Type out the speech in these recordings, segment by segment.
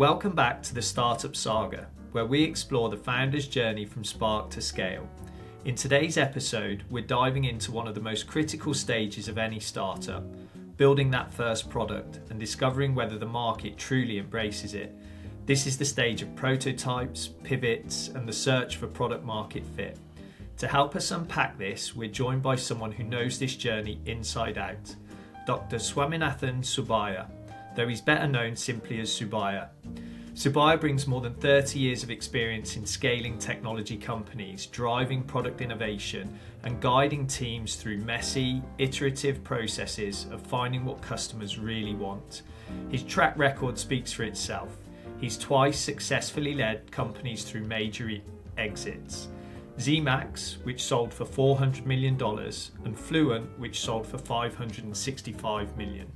Welcome back to the Startup Saga, where we explore the founder's journey from spark to scale. In today's episode, we're diving into one of the most critical stages of any startup, building that first product and discovering whether the market truly embraces it. This is the stage of prototypes, pivots, and the search for product market fit. To help us unpack this, we're joined by someone who knows this journey inside out, Dr. Swaminathan Subbiah, though he's better known simply as Subbiah. Subbiah brings more than 30 years of experience in scaling technology companies, driving product innovation, and guiding teams through messy, iterative processes of finding what customers really want. His track record speaks for itself. He's twice successfully led companies through major exits. Zemax, which sold for $400 million, and Fluent, which sold for $565 million.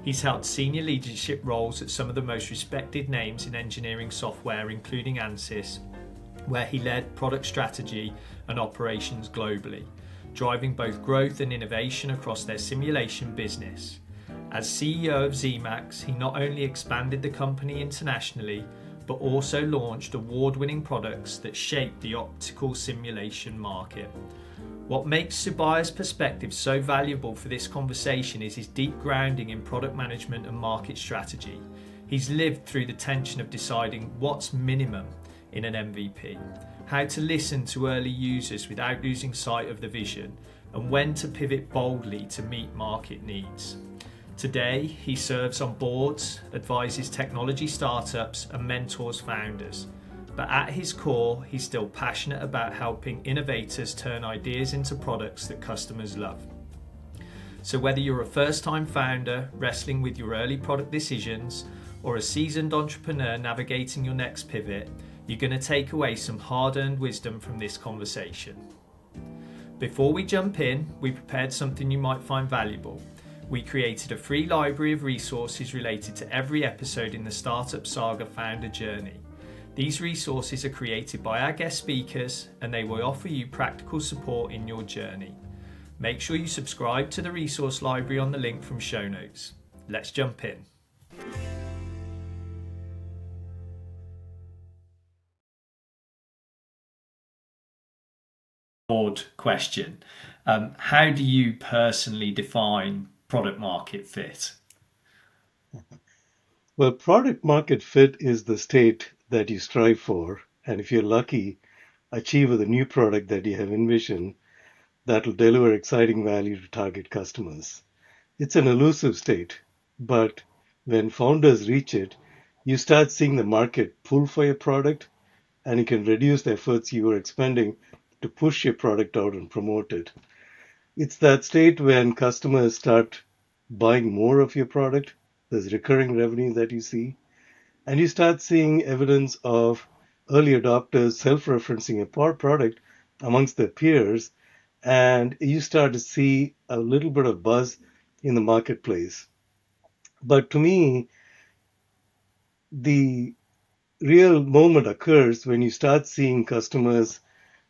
He's held senior leadership roles at some of the most respected names in engineering software, including Ansys, where he led product strategy and operations globally, driving both growth and innovation across their simulation business. As CEO of Zemax, he not only expanded the company internationally, but also launched award-winning products that shaped the optical simulation market. What makes Subbiah's perspective so valuable for this conversation is his deep grounding in product management and market strategy. He's lived through the tension of deciding what's minimum in an MVP, how to listen to early users without losing sight of the vision, and when to pivot boldly to meet market needs. Today, he serves on boards, advises technology startups, and mentors founders. But at his core, he's still passionate about helping innovators turn ideas into products that customers love. So whether you're a first-time founder wrestling with your early product decisions, or a seasoned entrepreneur navigating your next pivot, you're going to take away some hard-earned wisdom from this conversation. Before we jump in, we prepared something you might find valuable. We created a free library of resources related to every episode in the Startup Saga founder journey. These resources are created by our guest speakers, and they will offer you practical support in your journey. Make sure you subscribe to the resource library on the link from show notes. Let's jump in. Broad question. How do you personally define product market fit? Well, product market fit is the state that you strive for, and if you're lucky, achieve with a new product that you have envisioned that will deliver exciting value to target customers. It's an elusive state, but when founders reach it, you start seeing the market pull for your product, and you can reduce the efforts you are expending to push your product out and promote it. It's that state when customers start buying more of your product, there's recurring revenue that you see, and you start seeing evidence of early adopters self-referencing a product amongst their peers, and you start to see a little bit of buzz in the marketplace. But to me, the real moment occurs when you start seeing customers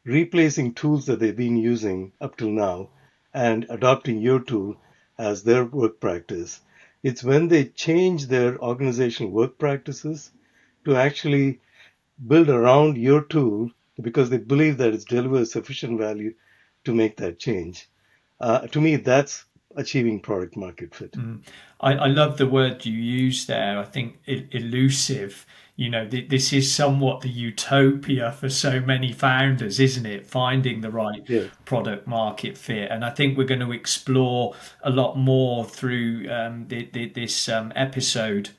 replacing tools that they've been using up till now and adopting your tool as their work practice. It's when they change their organizational work practices to actually build around your tool because they believe that it delivers sufficient value to make that change. To me, that's achieving product market fit. I love the word you use there. I think elusive. This is somewhat the utopia for so many founders, isn't it? Finding the right product market fit. And I think we're going to explore a lot more through this episode,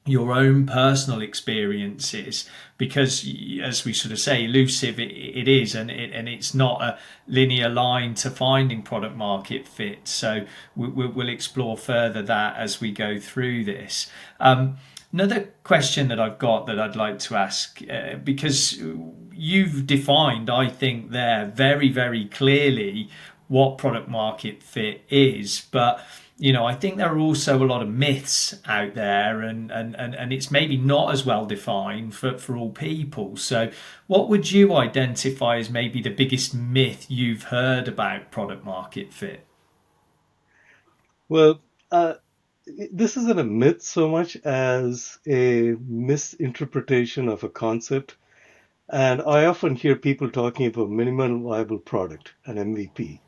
your own personal experiences, because as we sort of say, elusive it is, and it's not a linear line to finding product market fit. So we'll explore further that as we go through this. Another question that I've got that I'd like to ask, because you've defined, I think, there very, very clearly what product market fit is, but I think there are also a lot of myths out there, and it's maybe not as well defined for all people. So what would you identify as maybe the biggest myth you've heard about product market fit? Well, This isn't a myth so much as a misinterpretation of a concept. And I often hear people talking about minimum viable product, an MVP.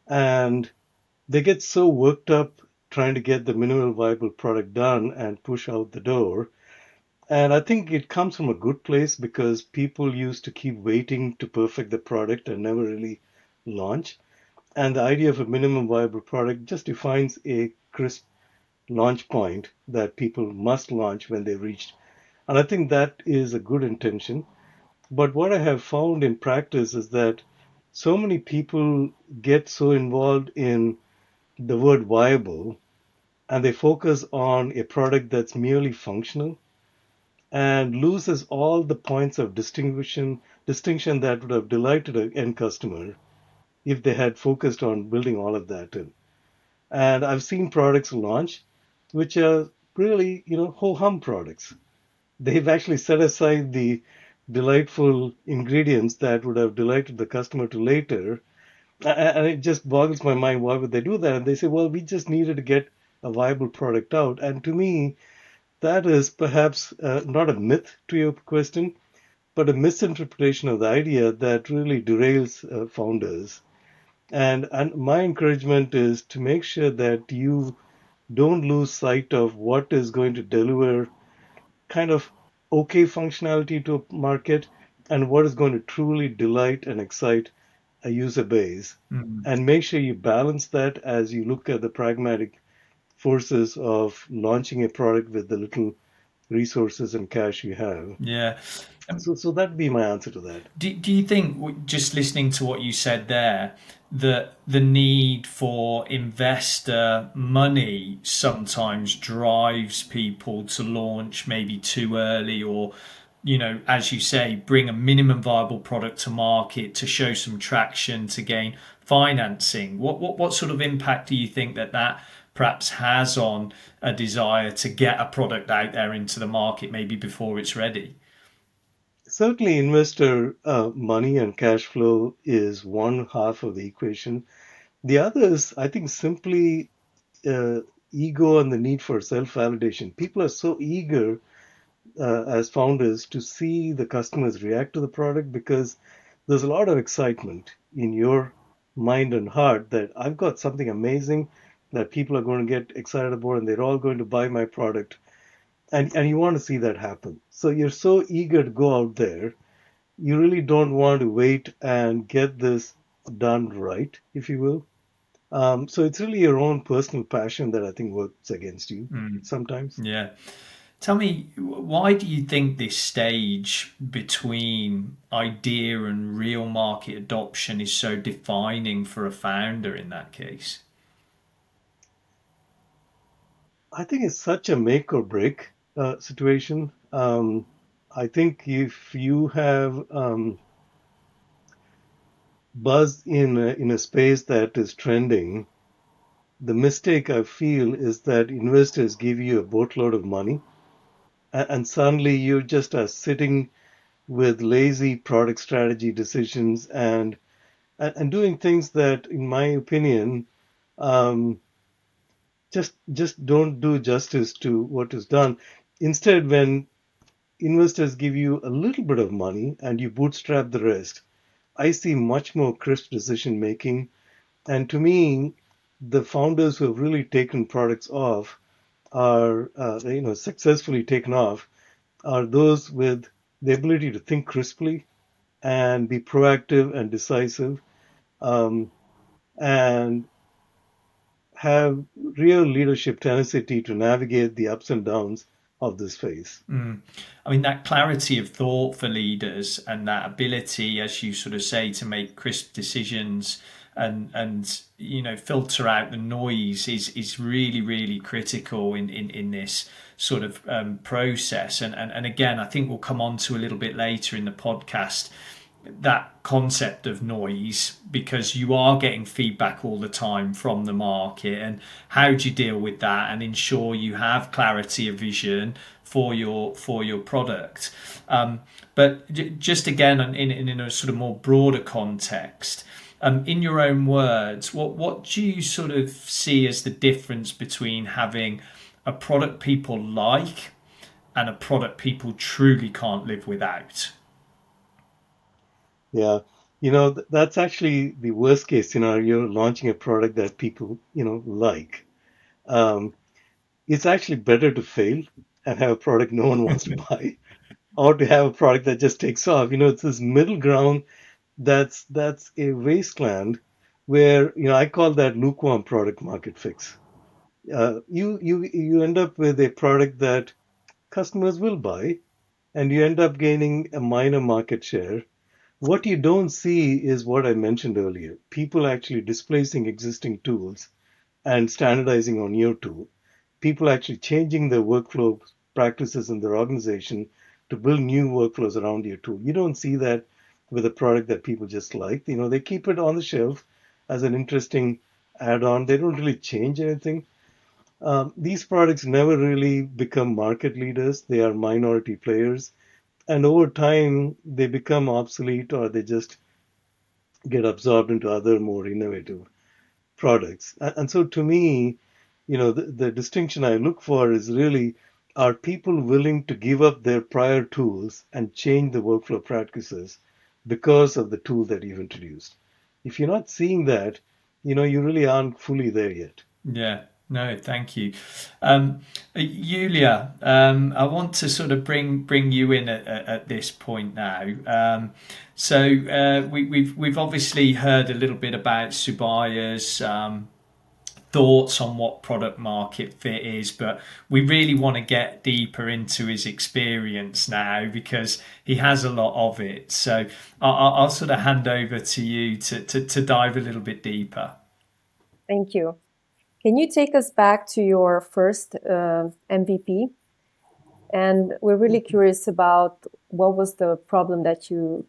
And they get so worked up trying to get the minimum viable product done and push out the door. And I think it comes from a good place because people used to keep waiting to perfect the product and never really launch. And the idea of a minimum viable product just defines a crisp launch point that people must launch when they've reached. And I think that is a good intention. But what I have found in practice is that so many people get so involved in the word viable and they focus on a product that's merely functional and loses all the points of distinction that would have delighted an end customer if they had focused on building all of that in. And I've seen products launch which are really, ho hum products. They've actually set aside the delightful ingredients that would have delighted the customer to later. And it just boggles my mind, why would they do that? And they say, well, we just needed to get a viable product out. And to me, that is perhaps not a myth to your question, but a misinterpretation of the idea that really derails founders. And my encouragement is to make sure that you don't lose sight of what is going to deliver kind of okay functionality to a market and what is going to truly delight and excite a user base. Mm. And make sure you balance that as you look at the pragmatic forces of launching a product with the little resources and cash you have. Yeah. So that'd be my answer to that. Do you think, just listening to what you said there, that the need for investor money sometimes drives people to launch maybe too early, or, as you say, bring a minimum viable product to market to show some traction to gain financing? What sort of impact do you think that perhaps has on a desire to get a product out there into the market maybe before it's ready? Certainly, investor money and cash flow is one half of the equation. The other is, I think, simply uh, ego and the need for self validation. People are so eager as founders to see the customers react to the product because there's a lot of excitement in your mind and heart that I've got something amazing that people are going to get excited about and they're all going to buy my product. And you want to see that happen. So you're so eager to go out there. You really don't want to wait and get this done right, if you will. So it's really your own personal passion that I think works against you Mm, sometimes. yeah. Tell me, why do you think this stage between idea and real market adoption is so defining for a founder in that case? I think it's such a make or break situation. I think if you have buzz in a space that is trending, the mistake I feel is that investors give you a boatload of money, and suddenly you just are sitting with lazy product strategy decisions and doing things that, in my opinion, um, just don't do justice to what is done. Instead, when investors give you a little bit of money and you bootstrap the rest, I see much more crisp decision making. And to me, the founders who have really taken products off are, successfully taken off, are those with the ability to think crisply and be proactive and decisive, um, and have real leadership tenacity to navigate the ups and downs of this phase. Mm. I mean, that clarity of thought for leaders and that ability, as you sort of say, to make crisp decisions and filter out the noise is really critical in this sort of process. And again, I think we'll come on to a little bit later in the podcast that concept of noise, because you are getting feedback all the time from the market, and how do you deal with that and ensure you have clarity of vision for your product. But just again, in a sort of more broader context, In your own words, what do you sort of see as the difference between having a product people like and a product people truly can't live without? Yeah. That's actually the worst case scenario, launching a product that people, like. Um, it's actually better to fail and have a product no one wants to buy, or to have a product that just takes off. It's this middle ground that's a wasteland where, I call that lukewarm product market fix. You end up with a product that customers will buy, and you end up gaining a minor market share. What you don't see is what I mentioned earlier, people actually displacing existing tools and standardizing on your tool. People actually changing their workflow practices in their organization to build new workflows around your tool. You don't see that with a product that people just like. They keep it on the shelf as an interesting add-on. They don't really change anything. These products never really become market leaders. They are minority players. And over time, they become obsolete, or they just get absorbed into other more innovative products. And so to me, the distinction I look for is really, are people willing to give up their prior tools and change the workflow practices because of the tool that you've introduced? If you're not seeing that, you really aren't fully there yet. Yeah, no, thank you. Yulia, I want to sort of bring you in at this point now. We've obviously heard a little bit about Subbiah's thoughts on what product market fit is, but we really want to get deeper into his experience now because he has a lot of it. So I'll sort of hand over to you to dive a little bit deeper. Thank you. Can you take us back to your first MVP? And we're really curious about what was the problem that you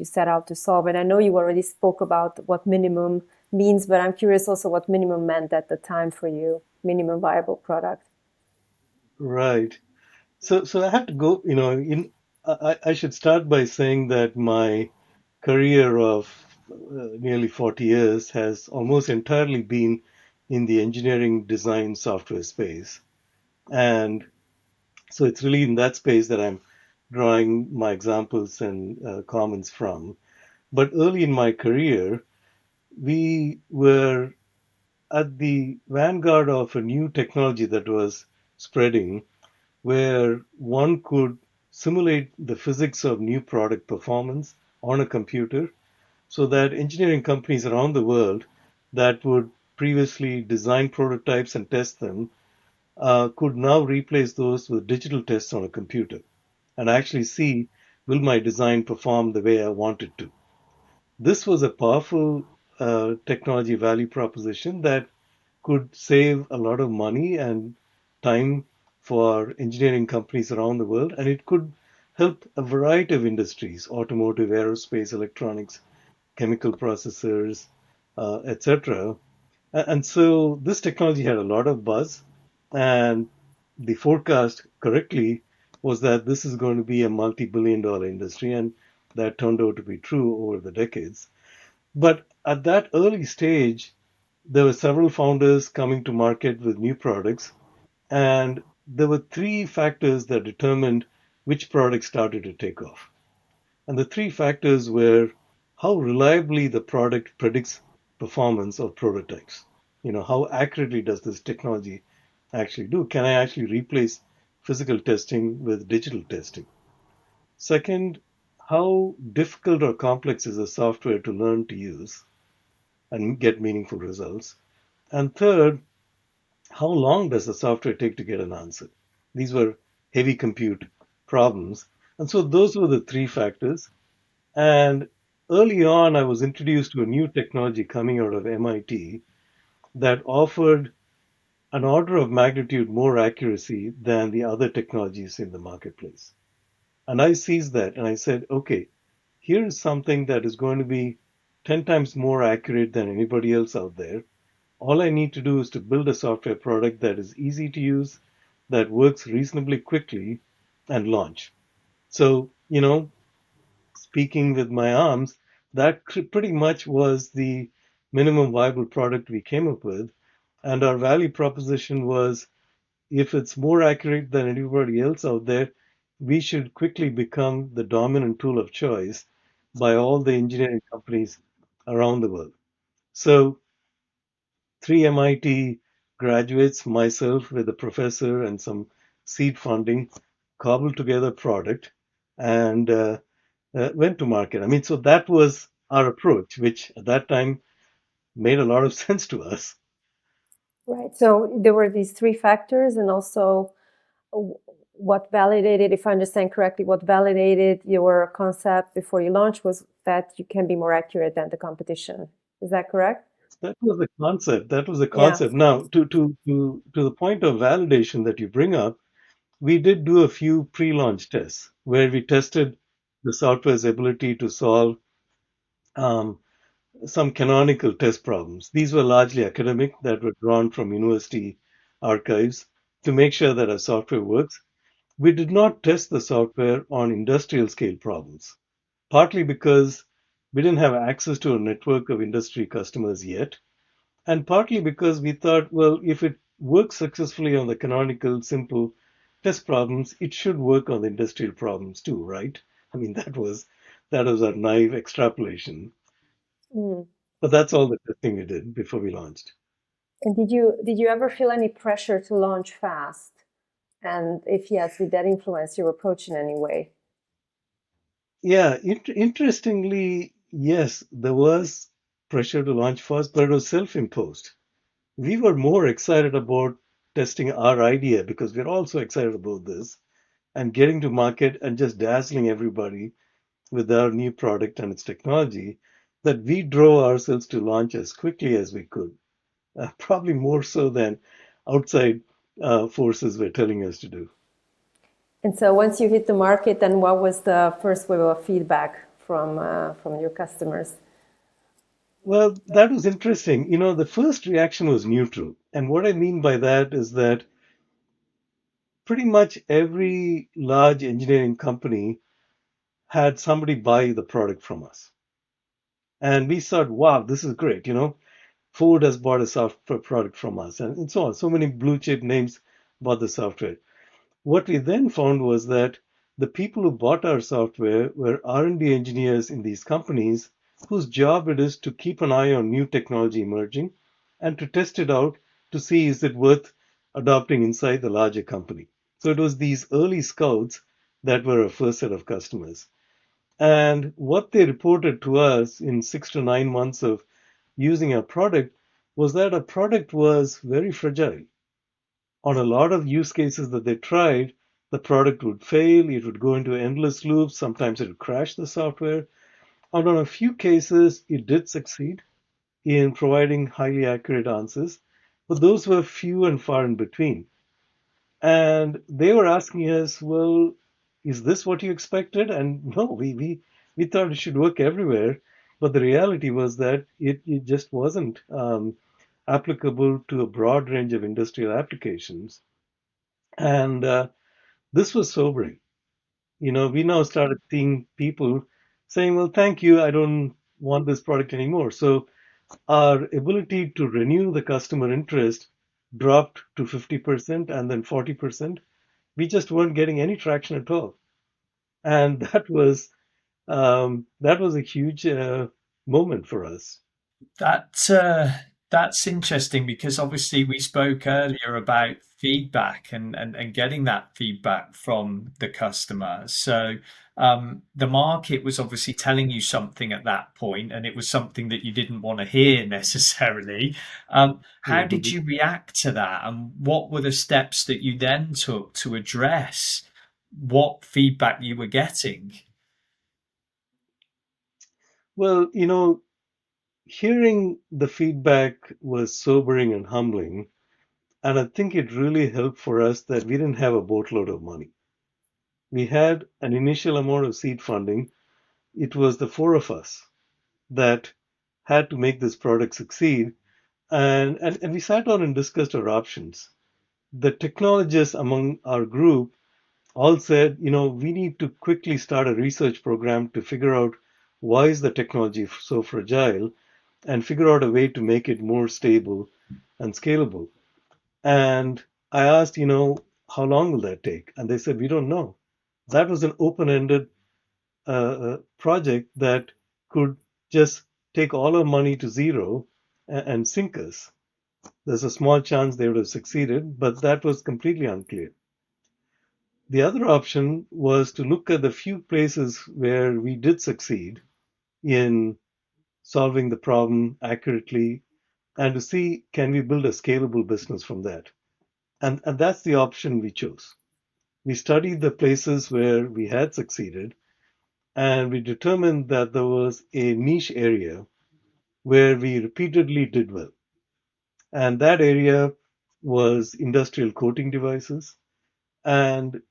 set out to solve. And I know you already spoke about what minimum means, but I'm curious also what minimum meant at the time for you, minimum viable product. Right. So I have to go, I should start by saying that my career of nearly 40 years has almost entirely been in the engineering design software space. And so it's really in that space that I'm drawing my examples and comments from. But early in my career, we were at the vanguard of a new technology that was spreading, where one could simulate the physics of new product performance on a computer, so that engineering companies around the world that would previously design prototypes and test them could now replace those with digital tests on a computer and actually see, will my design perform the way I want it to. This was a powerful technology value proposition that could save a lot of money and time for engineering companies around the world, and it could help a variety of industries: automotive, aerospace, electronics, chemical processors, etc. And so this technology had a lot of buzz, and the forecast correctly was that this is going to be a multi-billion-dollar industry, and that turned out to be true over the decades. But at that early stage, there were several founders coming to market with new products, and there were three factors that determined which product started to take off. And the three factors were how reliably the product predicts performance of prototypes. How accurately does this technology actually do? Can I actually replace physical testing with digital testing? Second, how difficult or complex is the software to learn to use and get meaningful results? And third, how long does the software take to get an answer? These were heavy compute problems. And so those were the three factors. And early on, I was introduced to a new technology coming out of MIT that offered an order of magnitude more accuracy than the other technologies in the marketplace. And I seized that and I said, okay, here is something that is going to be 10 times more accurate than anybody else out there. All I need to do is to build a software product that is easy to use, that works reasonably quickly, and launch. So, speaking with my arms, that pretty much was the minimum viable product we came up with. And our value proposition was if it's more accurate than anybody else out there, we should quickly become the dominant tool of choice by all the engineering companies around the world. So, three MIT graduates, myself with a professor and some seed funding, cobbled together a product and went to market. I mean, so that was our approach, which at that time made a lot of sense to us. Right. So there were these three factors, and also what validated, if I understand correctly, what validated your concept before you launched was that you can be more accurate than the competition. Is that correct? That was the concept. That was the Yeah. concept. Now, to the point of validation that you bring up, we did do a few pre-launch tests where we tested the software's ability to solve um, some canonical test problems. These were largely academic that were drawn from university archives to make sure that our software works. We did not test the software on industrial scale problems, partly because we didn't have access to a network of industry customers yet, and partly because we thought, well, if it works successfully on the canonical simple test problems, it should work on the industrial problems too, right? I mean, that was our naive extrapolation. Mm. But that's all the testing we did before we launched. And did you ever feel any pressure to launch fast? And if yes, did that influence your approach in any way? Yeah, interestingly, yes, there was pressure to launch fast, but it was self-imposed. We were more excited about testing our idea because we're also excited about this and getting to market and just dazzling everybody with our new product and its technology that we drove ourselves to launch as quickly as we could, probably more so than outside forces were telling us to do. And so once you hit the market, then what was the first wave of feedback from your customers? Well, that was interesting. The first reaction was neutral. And what I mean by that is that pretty much every large engineering company had somebody buy the product from us. And we thought, wow, this is great. Ford has bought a software product from us, and so on. So many blue chip names bought the software. What we then found was that the people who bought our software were R&D engineers in these companies whose job it is to keep an eye on new technology emerging and to test it out to see is it worth adopting inside the larger company. So it was these early scouts that were our first set of customers. And what they reported to us in 6 to 9 months of using our product was that our product was very fragile. On a lot of use cases that they tried, the product would fail, it would go into endless loops, sometimes it would crash the software. And on a few cases, it did succeed in providing highly accurate answers, but those were few and far in between. And they were asking us, well, is this what you expected? And no, we thought it should work everywhere. But the reality was that it just wasn't applicable to a broad range of industrial applications. And this was sobering. We now started seeing people saying, well, thank you, I don't want this product anymore. So our ability to renew the customer interest dropped to 50% and then 40%. We just weren't getting any traction at all. And that was a huge moment for us. That that's interesting because obviously we spoke earlier about feedback and getting that feedback from the customer. So the market was obviously telling you something at that point, and it was something that you didn't want to hear necessarily. How did Mhm. you react to that, and what were the steps that you then took to address what feedback you were getting? Well, hearing the feedback was sobering and humbling. And I think it really helped for us that we didn't have a boatload of money. We had an initial amount of seed funding. It was the four of us that had to make this product succeed. And we sat down and discussed our options. The technologists among our group all said, we need to quickly start a research program to figure out why is the technology so fragile, and figure out a way to make it more stable and scalable. And I asked, how long will that take? And they said, we don't know. That was an open-ended project that could just take all our money to zero and sink us. There's a small chance they would have succeeded, but that was completely unclear. The other option was to look at the few places where we did succeed in solving the problem accurately and to see, can we build a scalable business from that? And that's the option we chose. We studied the places where we had succeeded, and we determined that there was a niche area where we repeatedly did well. And that area was industrial coating devices. And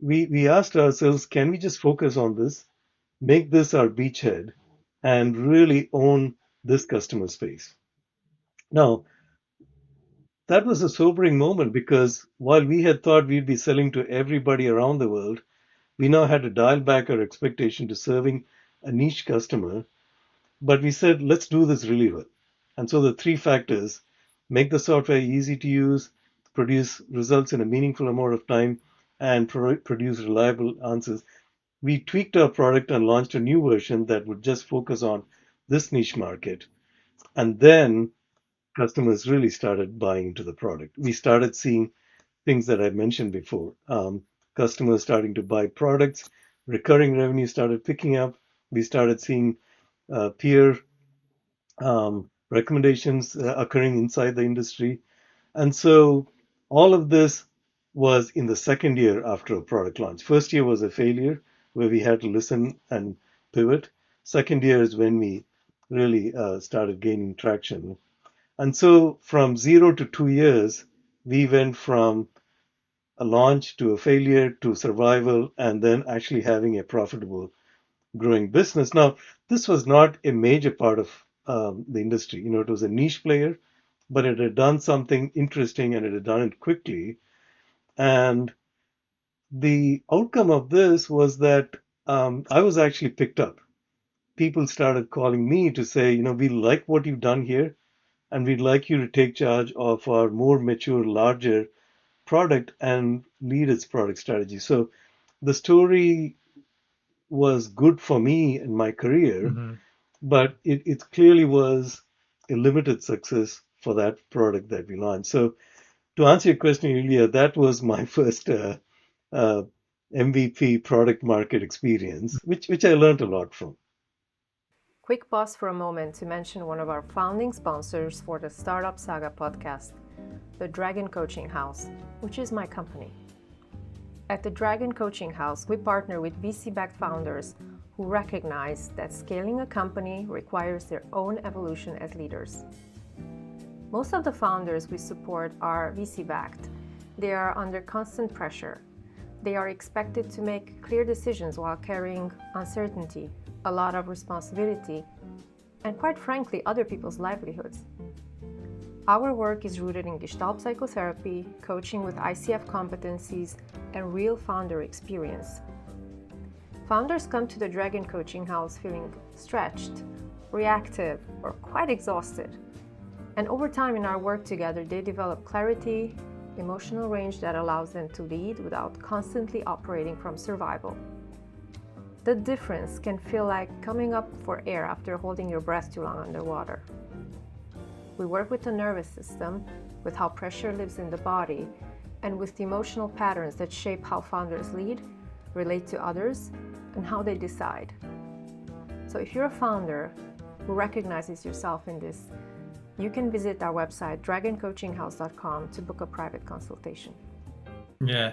we asked ourselves, can we just focus on this, make this our beachhead, and really own this customer space? Now, that was a sobering moment because while we had thought we'd be selling to everybody around the world, we now had to dial back our expectation to serving a niche customer. But we said, let's do this really well. And so the three factors: make the software easy to use, produce results in a meaningful amount of time, and produce reliable answers. We tweaked our product and launched a new version that would just focus on this niche market. And then customers really started buying into the product. We started seeing things that I mentioned before. Customers starting to buy products, recurring revenue started picking up. We started seeing peer recommendations occurring inside the industry. And so all of this was in the second year after a product launch. First year was a failure where we had to listen and pivot. Second year is when we really started gaining traction. And so from 0 to 2 years, we went from a launch to a failure to survival and then actually having a profitable growing business. Now, this was not a major part of the industry. It was a niche player, but it had done something interesting and it had done it quickly. And the outcome of this was that I was actually picked up. People started calling me to say, we like what you've done here, and we'd like you to take charge of our more mature, larger product and lead its product strategy. So the story was good for me in my career, but it clearly was a limited success for that product that we launched. So to answer your question, Ilya, that was my first MVP product market experience, which I learned a lot from. Quick pause for a moment to mention one of our founding sponsors for the Startup Saga podcast, the Dragon Coaching House, which is my company. At the Dragon Coaching House, we partner with VC-backed founders who recognize that scaling a company requires their own evolution as leaders. Most of the founders we support are VC-backed. They are under constant pressure. They are expected to make clear decisions while carrying uncertainty, a lot of responsibility, and quite frankly, other people's livelihoods. Our work is rooted in Gestalt psychotherapy, coaching with ICF competencies, and real founder experience. Founders come to the Dragon Coaching House feeling stretched, reactive, or quite exhausted. And over time in our work together, they develop clarity, emotional range that allows them to lead without constantly operating from survival. The difference can feel like coming up for air after holding your breath too long underwater. We work with the nervous system, with how pressure lives in the body, and with the emotional patterns that shape how founders lead, relate to others, and how they decide. So if you're a founder who recognizes yourself in this, you can visit our website, dragoncoachinghouse.com, to book a private consultation. Yeah.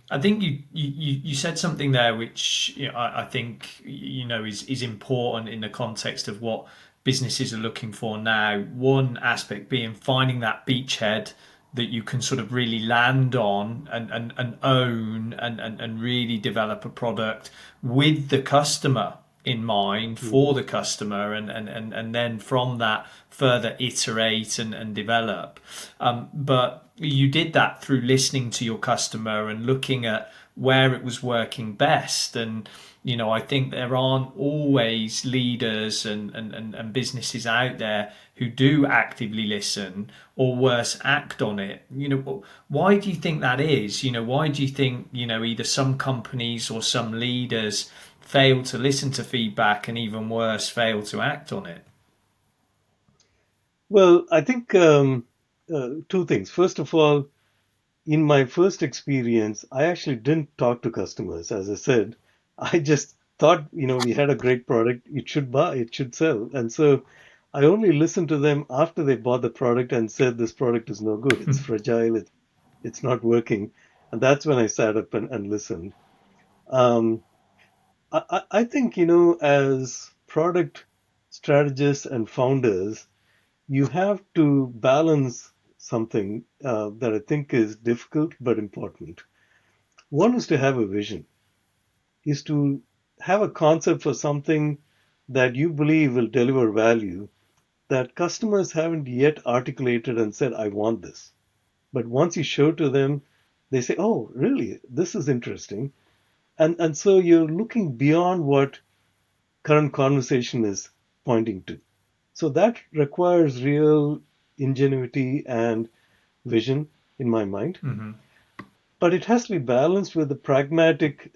I think you said something there which I think is important in the context of what businesses are looking for now. One aspect being finding that beachhead that you can sort of really land on and own and really develop a product with the customer in mind, for the customer, and then from that further iterate and develop. But you did that through listening to your customer and looking at where it was working best. And I think there aren't always leaders and businesses out there who do actively listen, or worse, act on it. Why do you think that is? Why do you think, either some companies or some leaders fail to listen to feedback, and even worse, fail to act on it? Well, I think two things. First of all, in my first experience, I actually didn't talk to customers. As I said, I just thought, we had a great product, it should buy, it should sell. And so I only listened to them after they bought the product and said, this product is no good, it's fragile, it's not working. And that's when I sat up and listened. Um, I think, as product strategists and founders, you have to balance something that I think is difficult but important. One is to have a vision, is to have a concept for something that you believe will deliver value that customers haven't yet articulated and said, I want this. But once you show to them, they say, oh, really? This is interesting. And so you're looking beyond what current conversation is pointing to. So that requires real ingenuity and vision in my mind. Mm-hmm. But it has to be balanced with the pragmatic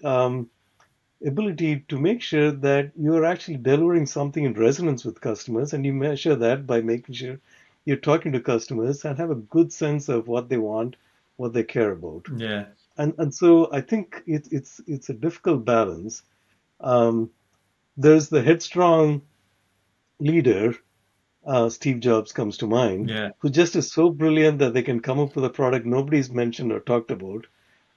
ability to make sure that you're actually delivering something in resonance with customers. And you measure that by making sure you're talking to customers and have a good sense of what they want, what they care about. Yeah. And so I think it's a difficult balance. Um, there's the headstrong leader, Steve Jobs comes to mind, Yeah. who just is so brilliant that they can come up with a product nobody's mentioned or talked about,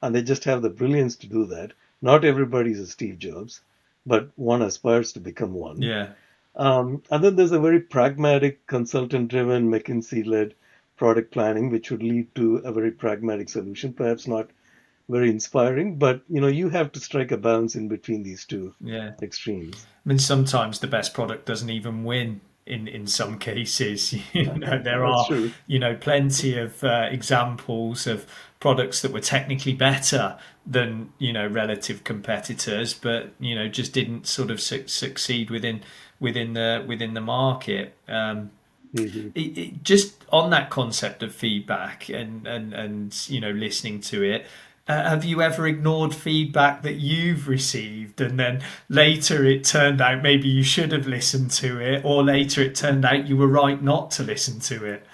and they just have the brilliance to do that. Not everybody's a Steve Jobs, but one aspires to become one. Yeah. And then there's a very pragmatic, consultant-driven, McKinsey-led product planning, which would lead to a very pragmatic solution, perhaps not very inspiring, but you have to strike a balance in between these two Yeah. extremes. I mean, sometimes the best product doesn't even win in some cases. There That's are, true. plenty of examples of products that were technically better than, relative competitors, but, just didn't sort of succeed within the market. Mhm. Just on that concept of feedback and listening to it, have you ever ignored feedback that you've received, and then later it turned out maybe you should have listened to it, or later it turned out you were right not to listen to it?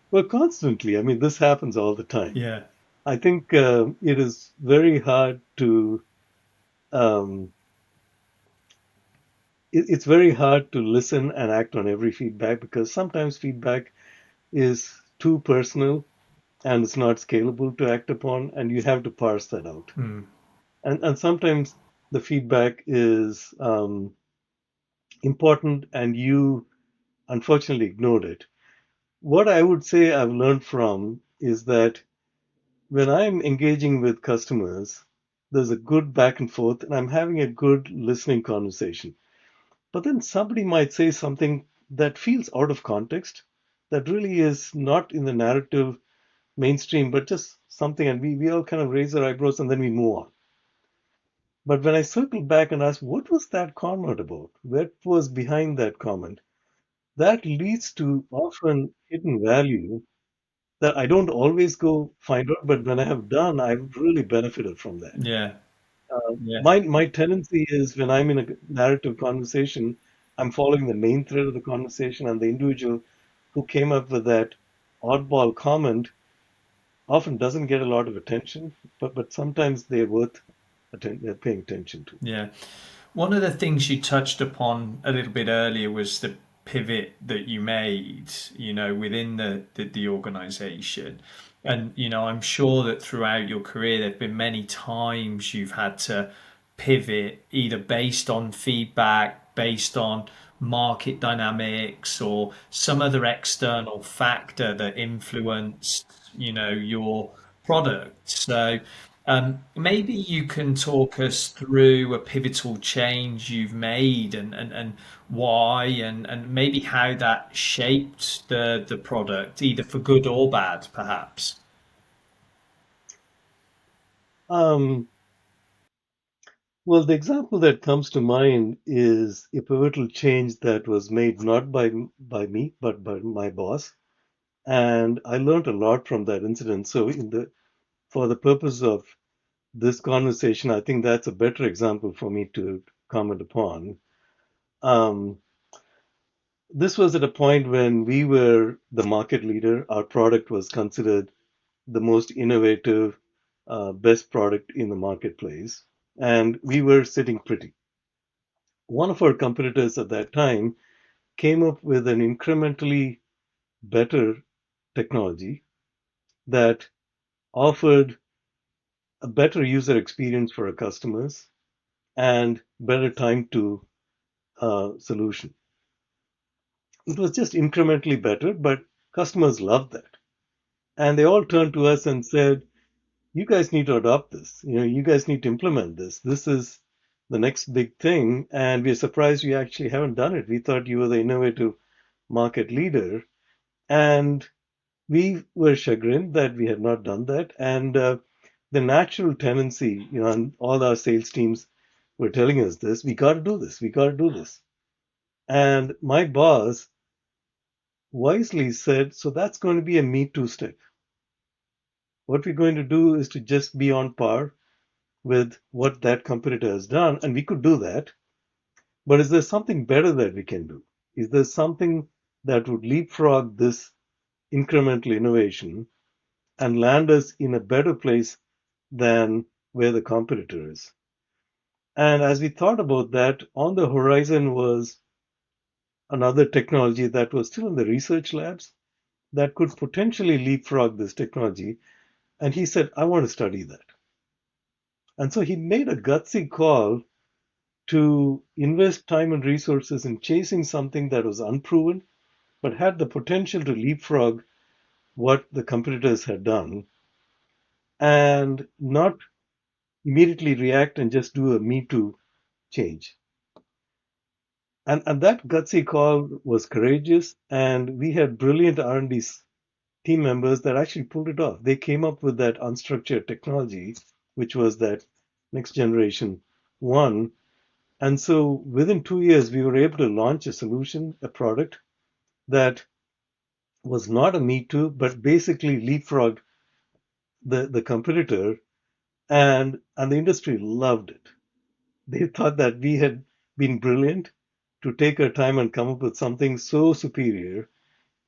Well, constantly. I mean, this happens all the time. Yeah. I think it is very hard to um, it's very hard to listen and act on every feedback because sometimes feedback is too personal and it's not scalable to act upon, and you have to parse that out. Mm. And sometimes the feedback is important and you unfortunately ignored it. What I would say I've learned from is that when I'm engaging with customers, there's a good back and forth and I'm having a good listening conversation. But then somebody might say something that feels out of context, that really is not in the narrative mainstream, but just something, and we all kind of raise our eyebrows and then we move on. But when I circle back and ask, what was that comment about? What was behind that comment? That leads to often hidden value that I don't always go find out, but when I have done, I've really benefited from that. Yeah. Yeah. My tendency is when I'm in a narrative conversation, I'm following the main thread of the conversation, and the individual who came up with that oddball comment often doesn't get a lot of attention, but sometimes they're worth paying attention to. Yeah. One of the things you touched upon a little bit earlier was the pivot that you made, within the organization. And, I'm sure that throughout your career, there have been many times you've had to pivot either based on feedback, based on market dynamics, or some other external factor that influenced, your product. So, maybe you can talk us through a pivotal change you've made, and why, and maybe how that shaped the product, either for good or bad, perhaps. Um, well, the example that comes to mind is a pivotal change that was made not by me, but by my boss. And I learned a lot from that incident. So, for the purpose of this conversation, I think that's a better example for me to comment upon. Um, this was at a point when we were the market leader. Our product was considered the most innovative, best product in the marketplace, and we were sitting pretty. One of our competitors at that time came up with an incrementally better technology that offered a better user experience for our customers and better time to solution. It was just incrementally better, but customers loved that. And they all turned to us and said, you guys need to adopt this. You guys need to implement this. This is the next big thing. And we're surprised you actually haven't done it. We thought you were the innovative market leader. And we were chagrined that we had not done that. And the natural tendency, and all our sales teams were telling us this, we got to do this. We got to do this. And my boss wisely said, so that's going to be a Me Too step. What we're going to do is to just be on par with what that competitor has done. And we could do that. But is there something better that we can do? Is there something that would leapfrog this incremental innovation and land us in a better place than where the competitor is? And as we thought about that, on the horizon was another technology that was still in the research labs that could potentially leapfrog this technology. And he said, I want to study that. And so he made a gutsy call to invest time and resources in chasing something that was unproven, but had the potential to leapfrog what the competitors had done and not immediately react and just do a Me Too change. And that gutsy call was courageous, and we had brilliant R&D team members that actually pulled it off. They came up with that unstructured technology, which was that next generation one. And so within 2 years, we were able to launch a solution, a product that was not a Me Too, but basically leapfrogged the competitor, and the industry loved it. They thought that we had been brilliant to take our time and come up with something so superior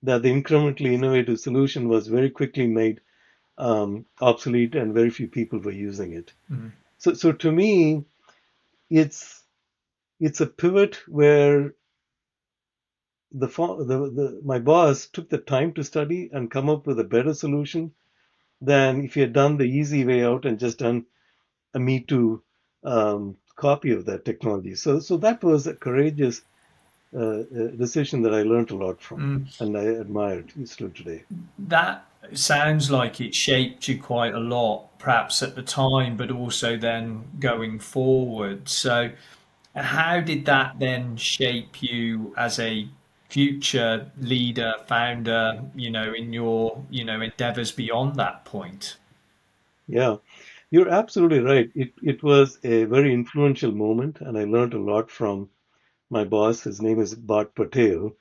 that the incrementally innovative solution was very quickly made obsolete, and very few people were using it. Mm. So to me, it's a pivot where my boss took the time to study and come up with a better solution than if he had done the easy way out and just done a Me Too copy of that technology. So that was a courageous decision that I learned a lot from, and I admired still today. That sounds like it shaped you quite a lot, perhaps at the time, but also then going forward. So, how did that then shape you as a future leader, founder, in your, endeavors beyond that point? Yeah, you're absolutely right. It was a very influential moment, and I learned a lot from my boss. His name is Bart Patel,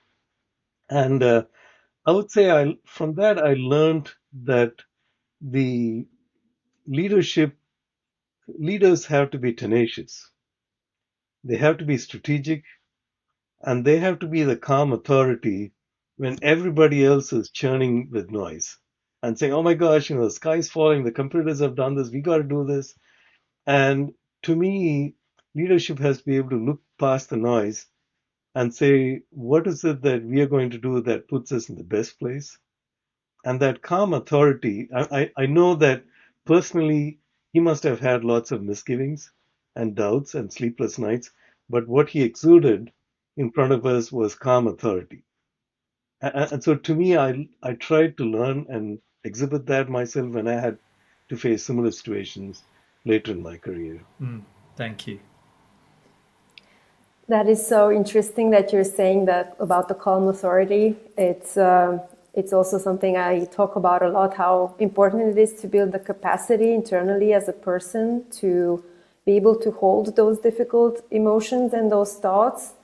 and I would say from that I learned that the leadership leaders have to be tenacious. They have to be strategic, and they have to be the calm authority when everybody else is churning with noise and saying, "Oh my gosh, the sky's falling. The competitors have done this. We got to do this." And to me, leadership has to be able to look past the noise and say, "What is it that we are going to do that puts us in the best place?" And that calm authority, I know that personally, he must have had lots of misgivings and doubts and sleepless nights, but what he exuded in front of us was calm authority. And so to me, I tried to learn and exhibit that myself when I had to face similar situations later in my career. Thank you. That is so interesting that you're saying that about the calm authority. It's also something I talk about a lot, how important it is to build the capacity internally as a person to be able to hold those difficult emotions and those thoughts,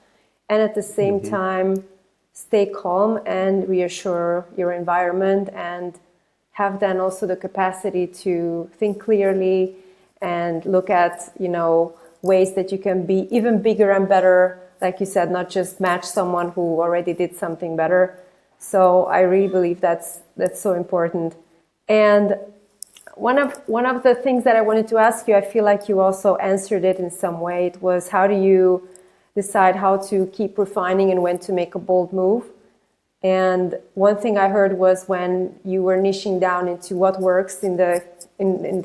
and at the same time stay calm and reassure your environment, and have then also the capacity to think clearly and look at, ways that you can be even bigger and better, like you said, not just match someone who already did something better. So I really believe that's so important. And one of the things that I wanted to ask you, I feel like you also answered it in some way. It was, how do you decide how to keep refining and when to make a bold move? And one thing I heard was when you were niching down into what works in the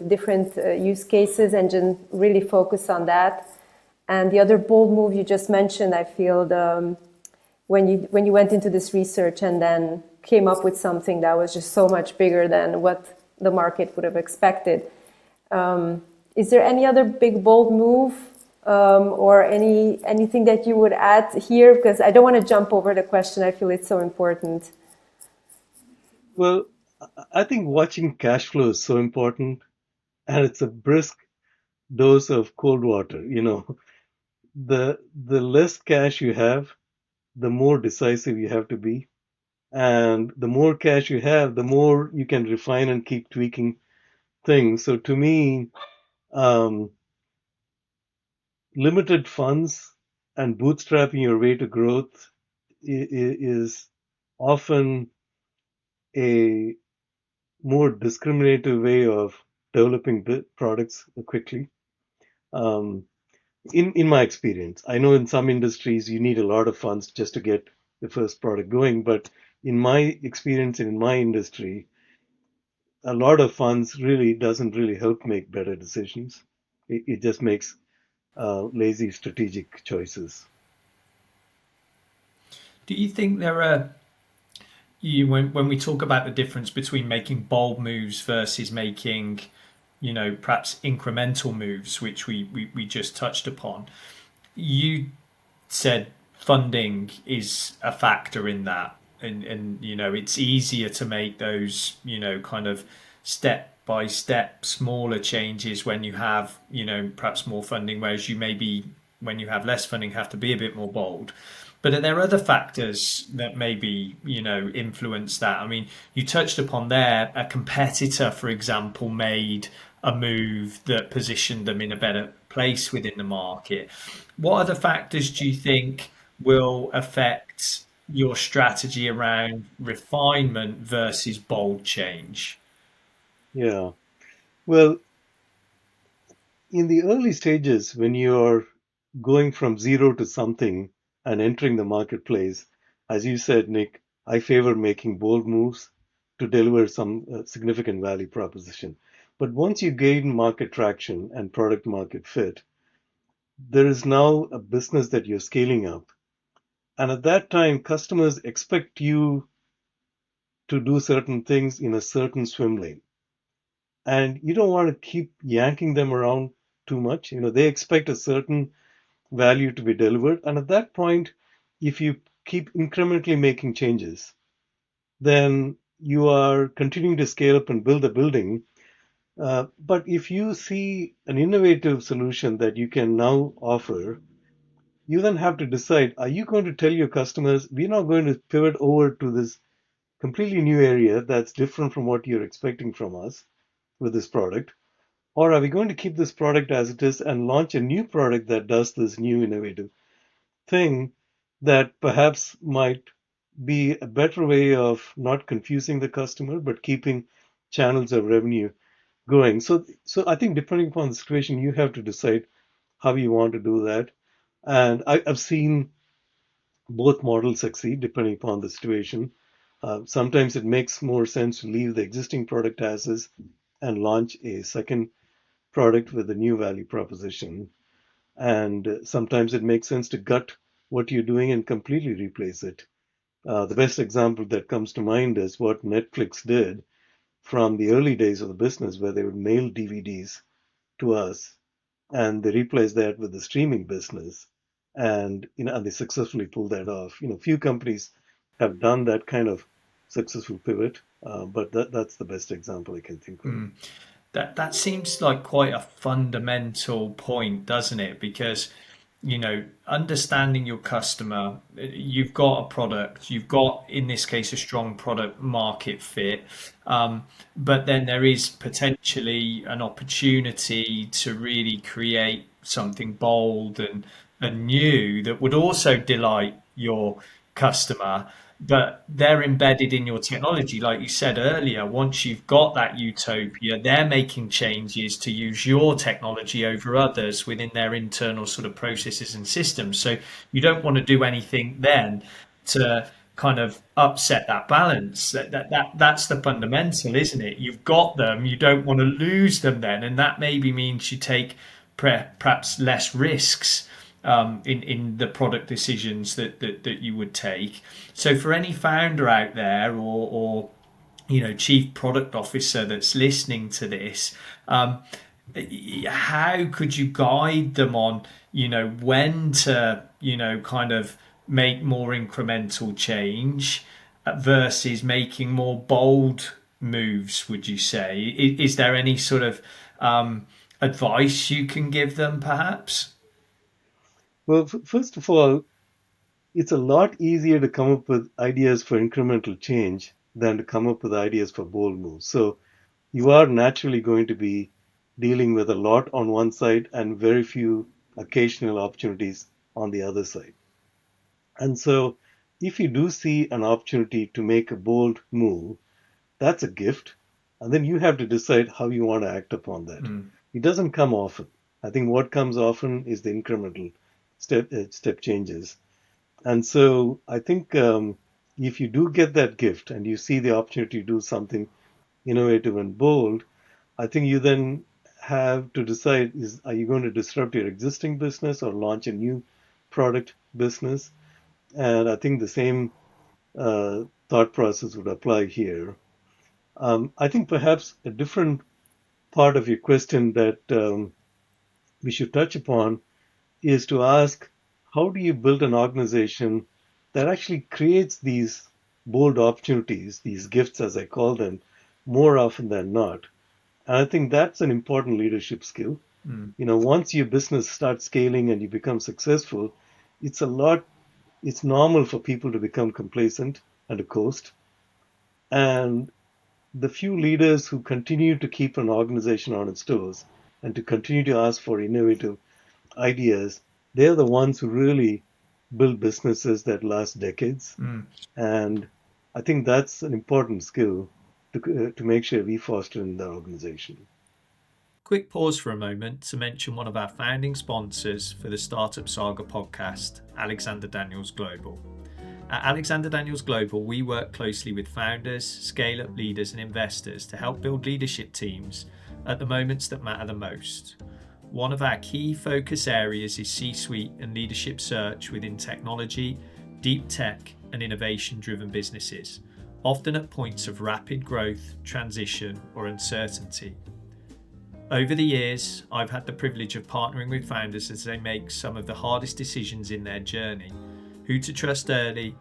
different use cases and just really focus on that. And the other bold move you just mentioned, I feel when you went into this research and then came up with something that was just so much bigger than what the market would have expected. Is there any other big bold move or anything that you would add here? Because I don't want to jump over the question. I feel it's so important. Well, I think watching cash flow is so important, and it's a brisk dose of cold water. The less cash you have, the more decisive you have to be. And the more cash you have, the more you can refine and keep tweaking things. So to me, um, limited funds and bootstrapping your way to growth is often a more discriminative way of developing products quickly. Um, in my experience, I know in some industries you need a lot of funds just to get the first product going, but in my experience and in my industry, a lot of funds really doesn't really help make better decisions. It just makes lazy strategic choices. Do you think there are when we talk about the difference between making bold moves versus making, perhaps incremental moves, which we just touched upon, you said funding is a factor in that, and it's easier to make those kind of step by step smaller changes when you have perhaps more funding, whereas you maybe when you have less funding have to be a bit more bold. But are there other factors that maybe influence that? I mean, you touched upon there a competitor, for example, made a move that positioned them in a better place within the market. What other factors do you think will affect your strategy around refinement versus bold change? Yeah. Well, in the early stages, when you're going from zero to something and entering the marketplace, as you said, Nick, I favor making bold moves to deliver some significant value proposition. But once you gain market traction and product market fit, there is now a business that you're scaling up. And at that time, customers expect you to do certain things in a certain swim lane. And you don't want to keep yanking them around too much. They expect a certain value to be delivered. And at that point, if you keep incrementally making changes, then you are continuing to scale up and build a building. But if you see an innovative solution that you can now offer, you then have to decide, are you going to tell your customers, we're not going to pivot over to this completely new area that's different from what you're expecting from us with this product? Or are we going to keep this product as it is and launch a new product that does this new innovative thing that perhaps might be a better way of not confusing the customer, but keeping channels of revenue going? So I think depending upon the situation, you have to decide how you want to do that. And I've seen both models succeed depending upon the situation. Sometimes it makes more sense to leave the existing product as is and launch a second product with a new value proposition. And sometimes it makes sense to gut what you're doing and completely replace it. The best example that comes to mind is what Netflix did from the early days of the business, where they would mail DVDs to us, and they replaced that with the streaming business, and and they successfully pulled that off. Few companies have done that kind of successful pivot. But that's the best example I can think of. That seems like quite a fundamental point, doesn't it? Because understanding your customer, you've got a product, you've got, in this case, a strong product market fit, but then there is potentially an opportunity to really create something bold and new that would also delight your customer, but they're embedded in your technology. Like you said earlier, once you've got that utopia, they're making changes to use your technology over others within their internal sort of processes and systems. So you don't want to do anything then to kind of upset that balance. That's the fundamental, isn't it? You've got them, you don't want to lose them then, and that maybe means you take perhaps less risks in the product decisions that you would take. So for any founder out there, or chief product officer that's listening to this, how could you guide them on when to kind of make more incremental change versus making more bold moves, would you say? Is there any sort of advice you can give them, perhaps? Well, first of all, it's a lot easier to come up with ideas for incremental change than to come up with ideas for bold moves. So you are naturally going to be dealing with a lot on one side and very few occasional opportunities on the other side. And so if you do see an opportunity to make a bold move, that's a gift. And then you have to decide how you want to act upon that. It doesn't come often. I think what comes often is the incremental step changes. And so I think if you do get that gift and you see the opportunity to do something innovative and bold, I think you then have to decide, are you going to disrupt your existing business or launch a new product business? And I think the same thought process would apply here. I think perhaps a different part of your question that we should touch upon is to ask, how do you build an organization that actually creates these bold opportunities, these gifts, as I call them, more often than not? And I think that's an important leadership skill. Once your business starts scaling and you become successful, it's normal for people to become complacent and to coast. And the few leaders who continue to keep an organization on its toes and to continue to ask for innovative ideas, they're the ones who really build businesses that last decades. And I think that's an important skill to make sure we foster in the organization. Quick pause for a moment to mention one of our founding sponsors for the Startup Saga podcast, Alexander Daniels Global. At Alexander Daniels Global, we work closely with founders, scale-up leaders and investors to help build leadership teams at the moments that matter the most. One of our key focus areas is C-suite and leadership search within technology, deep tech and innovation-driven businesses, often at points of rapid growth, transition or uncertainty. Over the years, I've had the privilege of partnering with founders as they make some of the hardest decisions in their journey: who to trust early,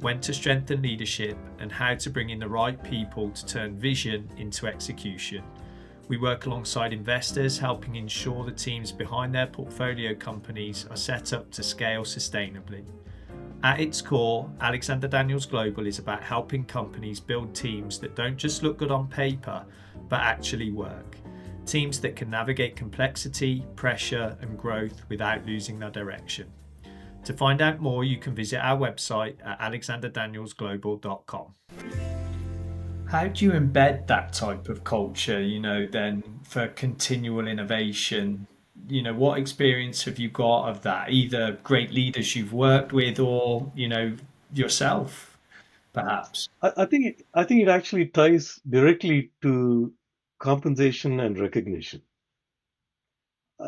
when to strengthen leadership, and how to bring in the right people to turn vision into execution. We work alongside investors, helping ensure the teams behind their portfolio companies are set up to scale sustainably. At its core, Alexander Daniels Global is about helping companies build teams that don't just look good on paper, but actually work. Teams that can navigate complexity, pressure, and growth without losing their direction. To find out more, you can visit our website at alexanderdanielsglobal.com. How do you embed that type of culture, then for continual innovation? What experience have you got of that? Either great leaders you've worked with or, yourself, perhaps? I think it actually ties directly to compensation and recognition.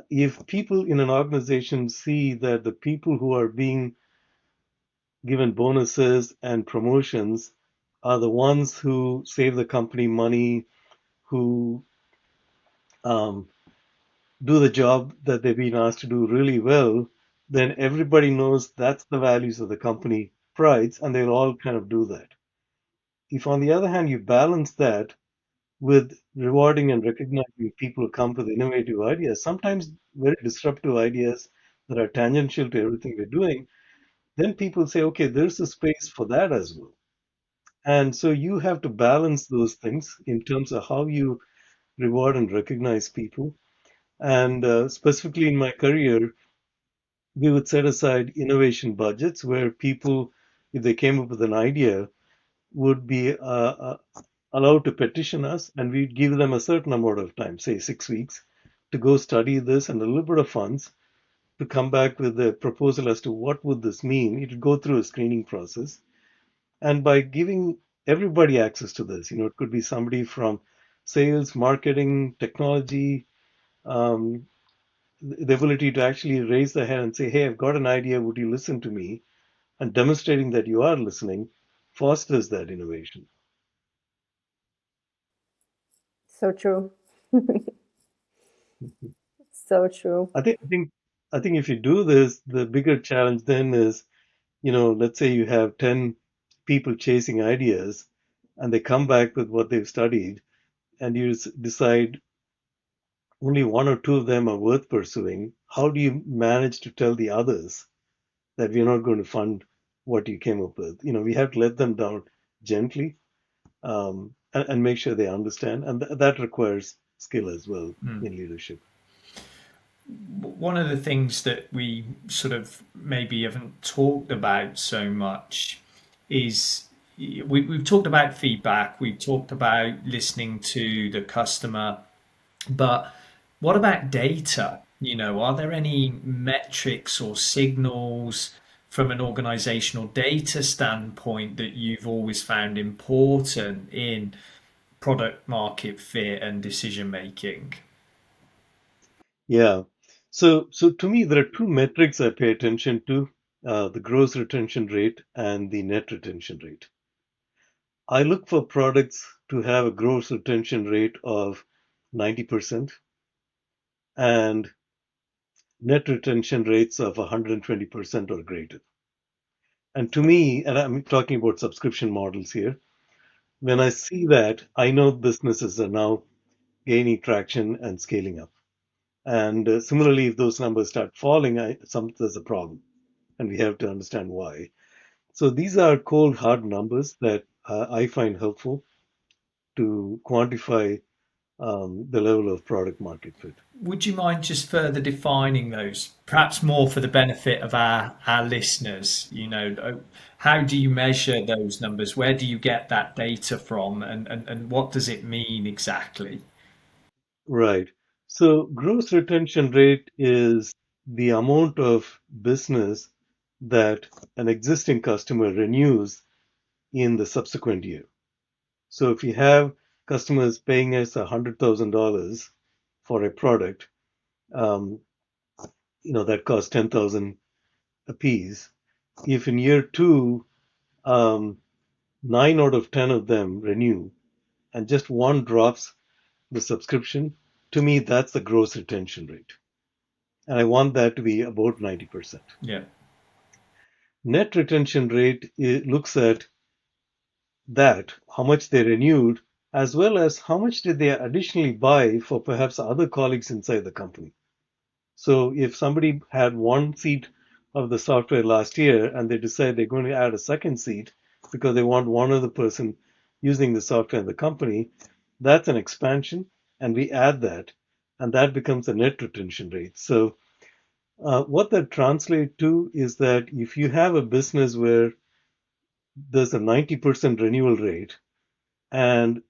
If people in an organization see that the people who are being given bonuses and promotions are the ones who save the company money, who do the job that they've been asked to do really well, then everybody knows that's the values of the company prides, and they'll all kind of do that. if on the other hand you balance that with rewarding and recognizing people who come with innovative ideas, sometimes very disruptive ideas that are tangential to everything we're doing, then people say, okay, there's a space for that as well. And so you have to balance those things in terms of how you reward and recognize people. And specifically in my career, we would set aside innovation budgets where people, if they came up with an idea, would be allowed to petition us, and we'd give them a certain amount of time, say 6 weeks, to go study this and a little bit of funds to come back with a proposal as to what would this mean. It would go through a screening process, and by giving everybody access to this, it could be somebody from sales, marketing, technology, um, the ability to actually raise their hand and say, hey, I've got an idea, would you listen to me? And demonstrating that you are listening fosters that innovation. So true. So true. I think if you do this, the bigger challenge then is, let's say you have 10 people chasing ideas and they come back with what they've studied, and you decide only one or two of them are worth pursuing. How do you manage to tell the others that we're not going to fund what you came up with? We have to let them down gently, and make sure they understand. And that requires skill as well in leadership. One of the things that we sort of maybe haven't talked about so much is we've talked about feedback, we've talked about listening to the customer, but what about data? Are there any metrics or signals from an organizational data standpoint that you've always found important in product market fit and decision making? Yeah. So to me, there are two metrics I pay attention to, the gross retention rate and the net retention rate. I look for products to have a gross retention rate of 90% and net retention rates of 120% or greater. And to me, and I'm talking about subscription models here, when I see that, I know businesses are now gaining traction and scaling up. And similarly, if those numbers start falling, there's a problem, and we have to understand why. So these are cold, hard numbers that I find helpful to quantify the level of product market fit. Would you mind just further defining those, perhaps more for the benefit of our listeners? How do you measure those numbers? Where do you get that data from, and what does it mean exactly? Right. So gross retention rate is the amount of business that an existing customer renews in the subsequent year. So if you have customers paying us $100,000 for a product, um, that costs 10,000 a piece. If in year two, um, 9 out of 10 of them renew, and just one drops the subscription, to me that's the gross retention rate, and I want that to be about 90%. Yeah. Net retention rate, it looks at that, how much they renewed, as well as how much did they additionally buy for perhaps other colleagues inside the company. So if somebody had one seat of the software last year and they decide they're going to add a second seat because they want one other person using the software in the company, that's an expansion, and we add that, and that becomes a net retention rate. So what that translates to is that if you have a business where there's a 90% renewal rate and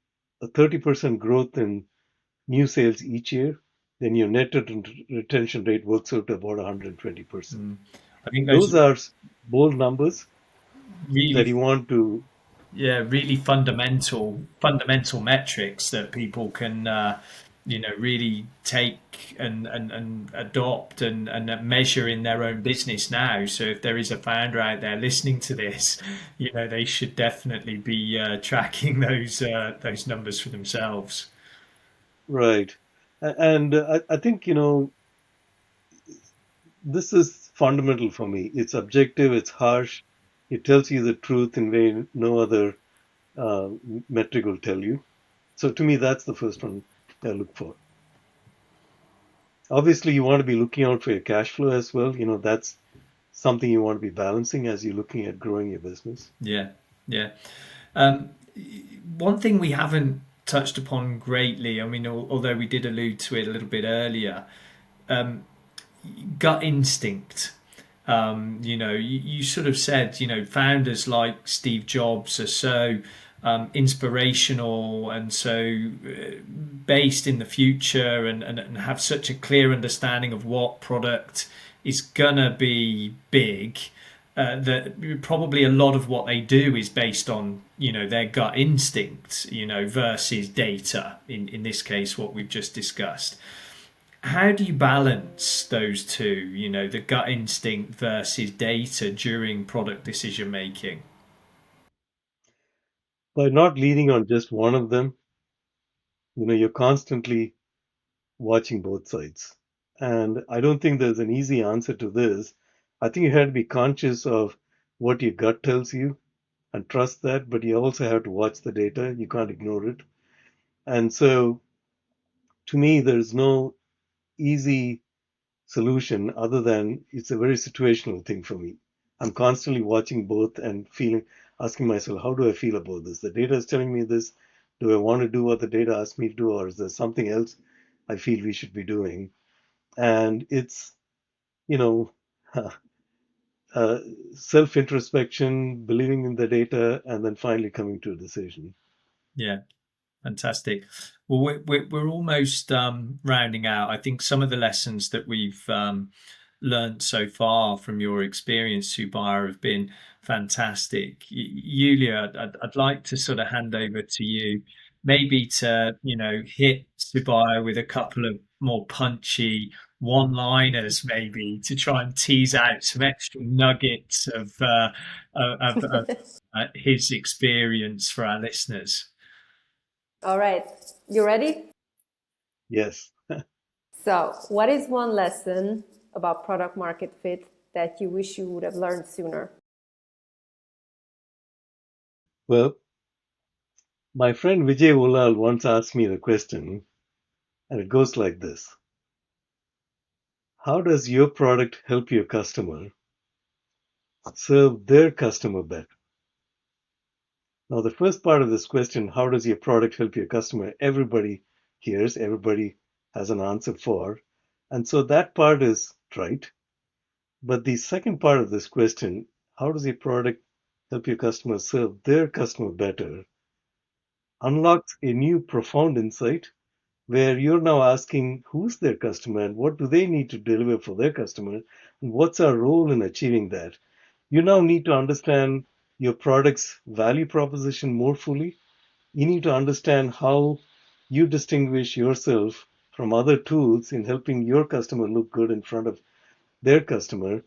a 30% growth in new sales each year, then your net retention rate works out to about 120%. I think those Those are are bold numbers that really, you want to. yeah, really fundamental metrics that people can really take and adopt and measure in their own business now. So if there is a founder out there listening to this, they should definitely be tracking those numbers for themselves. Right. And I think, this is fundamental for me. It's objective, it's harsh, it tells you the truth in way no other uh, metric will tell you. So to me, that's the first one I look for. Obviously, you want to be looking out for your cash flow as well. That's something you want to be balancing as you're looking at growing your business. Yeah, yeah. Um, One thing we haven't touched upon greatly, I mean, although we did allude to it a little bit earlier, gut instinct. You sort of said, founders like Steve Jobs are so inspirational and so based in the future and have such a clear understanding of what product is gonna be big. That probably a lot of what they do is based on their gut instinct, versus data. In this case, what we've just discussed. How do you balance those two, the gut instinct versus data during product decision making? By not leaning on just one of them, you're constantly watching both sides. And I don't think there's an easy answer to this. I think you have to be conscious of what your gut tells you and trust that, but you also have to watch the data. You can't ignore it. And so, to me, there's no easy solution other than it's a very situational thing for me. I'm constantly watching both and asking myself, how do I feel about this? The data is telling me this. Do I want to do what the data asks me to do, or is there something else I feel we should be doing? And it's, you know, uh, self introspection, believing in the data, and then finally coming to a decision. Yeah. Fantastic. Well, we're almost rounding out. I think some of the lessons that we've learned so far from your experience, Subhaya, have been fantastic. Yulia, I'd like to sort of hand over to you, maybe to hit Subhaya with a couple of more punchy one-liners, maybe to try and tease out some extra nuggets of his experience for our listeners. All right, you ready? Yes. So, what is one lesson about product market fit that you wish you would have learned sooner? Well, my friend Vijay Ulal once asked me the question, and it goes like this: how does your product help your customer serve their customer better? Now, the first part of this question, how does your product help your customer? Everybody hears, everybody has an answer for. And so that part is right. But the second part of this question, how does your product help your customer serve their customer better, unlocks a new profound insight where you're now asking who's their customer and what do they need to deliver for their customer and what's our role in achieving that. You now need to understand your product's value proposition more fully. You need to understand how you distinguish yourself from other tools in helping your customer look good in front of their customer.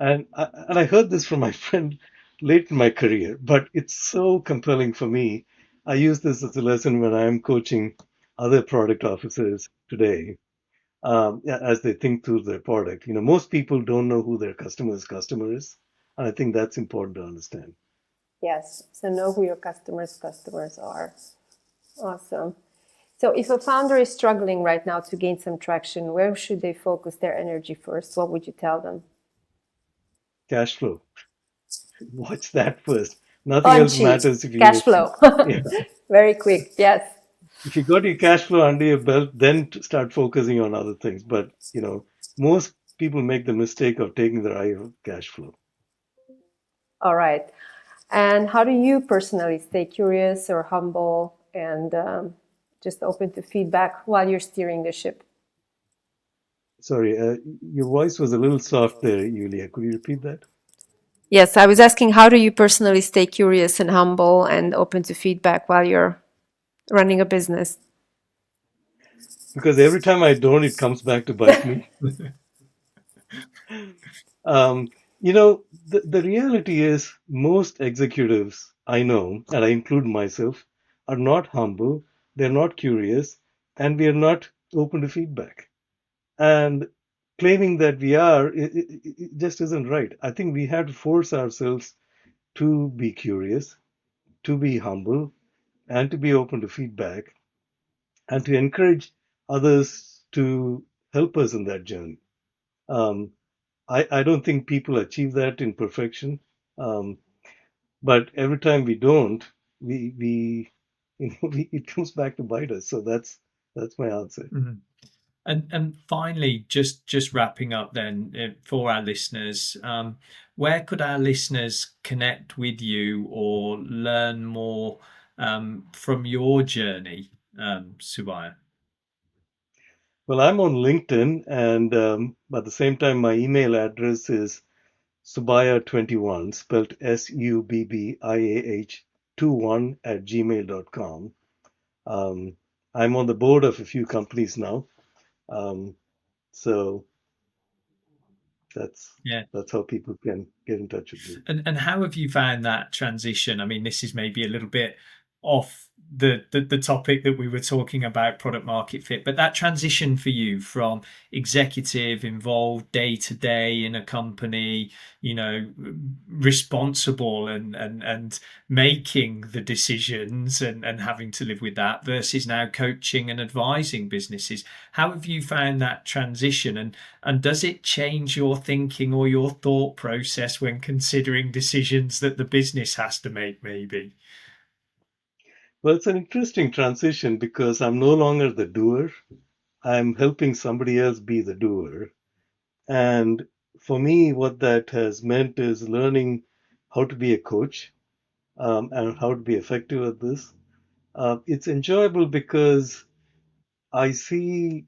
And I heard this from my friend late in my career, but it's so compelling for me. I use this as a lesson when I'm coaching other product officers today, as they think through their product. Most people don't know who their customer is, and I think that's important to understand. Yes, so know who your customers are. Awesome. So, if a founder is struggling right now to gain some traction, where should they focus their energy first? What would you tell them? Cash flow. Watch that first. Nothing else Punchy matters if cash you, flow. yeah, Very quick. Yes. if you got your cash flow under your belt, then start focusing on other things. But most people make the mistake of taking their eye off cash flow. All right. And how do you personally stay curious or humble and just open to feedback while you're steering the ship? Sorry, your voice was a little soft there, Yulia. Could you repeat that? Yes, I was asking, how do you personally stay curious and humble and open to feedback while you're running a business? Because every time I don't, it comes back to bite me. Um, the reality is most executives I know, and I include myself, are not humble, they're not curious, and we are not open to feedback. And claiming that we are, it just isn't right. I think we have to force ourselves to be curious. to be humble and to be open to feedback and to encourage others to help us in that journey. Um, I don't think people achieve that in perfection, um, but every time we don't, we it comes back to bite us. So that's my answer. Mhm. And finally, just wrapping up then for our listeners, where could our listeners connect with you or learn more from your journey, Subbiah? Well, I'm on LinkedIn, and at the same time, my email address is Subbiah21, spelled Subbiah 21 at gmail.com. Um, I'm on the board of a few companies now, um, so that's Yeah. that's how people can get in touch with me. And how have you found that transition? I mean, this is maybe a little bit off the topic that we were talking about, product market fit, but that transition for you from executive involved day to day in a company, you know, responsible and making the decisions and having to live with that versus now coaching and advising businesses. How have you found that transition, and does it change your thinking or your thought process when considering decisions that the business has to make, maybe? Well, it's an interesting transition because I'm no longer the doer. I'm helping somebody else be the doer. And for me, what that has meant is learning how to be a coach, and how to be effective at this. It's enjoyable because I see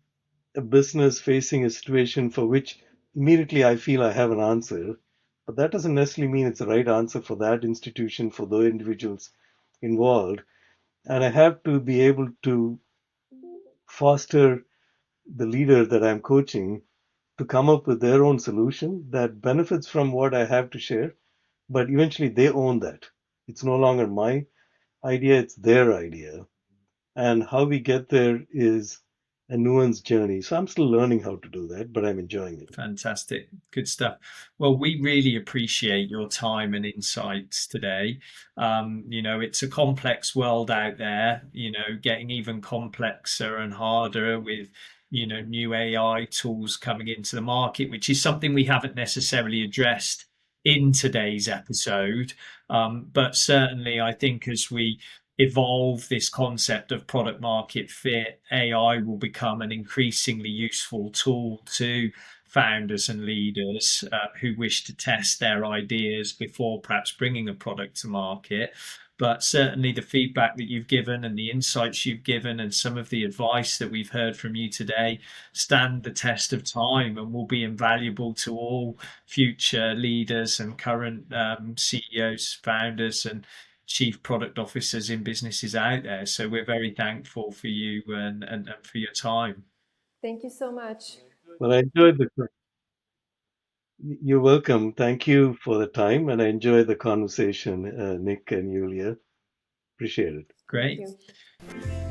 a business facing a situation for which immediately I feel I have an answer, but that doesn't necessarily mean it's the right answer for that institution, for the individuals involved. And I have to be able to foster the leader that I'm coaching to come up with their own solution that benefits from what I have to share, but eventually they own that. It's no longer my idea, it's their idea. And how we get there is a nuanced journey. So I'm still learning how to do that, but I'm enjoying it. Fantastic. Good stuff. Well, we really appreciate your time and insights today. You know, it's a complex world out there, you know, getting even complexer and harder with, you know, new AI tools coming into the market, which is something we haven't necessarily addressed in today's episode. But certainly, I think as we evolve this concept of product market fit, AI will become an increasingly useful tool to founders and leaders who wish to test their ideas before perhaps bringing a product to market. But certainly, the feedback that you've given and the insights you've given and some of the advice that we've heard from you today stand the test of time and will be invaluable to all future leaders and current CEOs, founders, and chief product officers in businesses out there. So we're very thankful for you and for your time. Thank you so much. Well, I enjoyed the. You're welcome. Thank you for the time, and I enjoyed the conversation, Nick and Yulia. Appreciate it. Thank Great. you.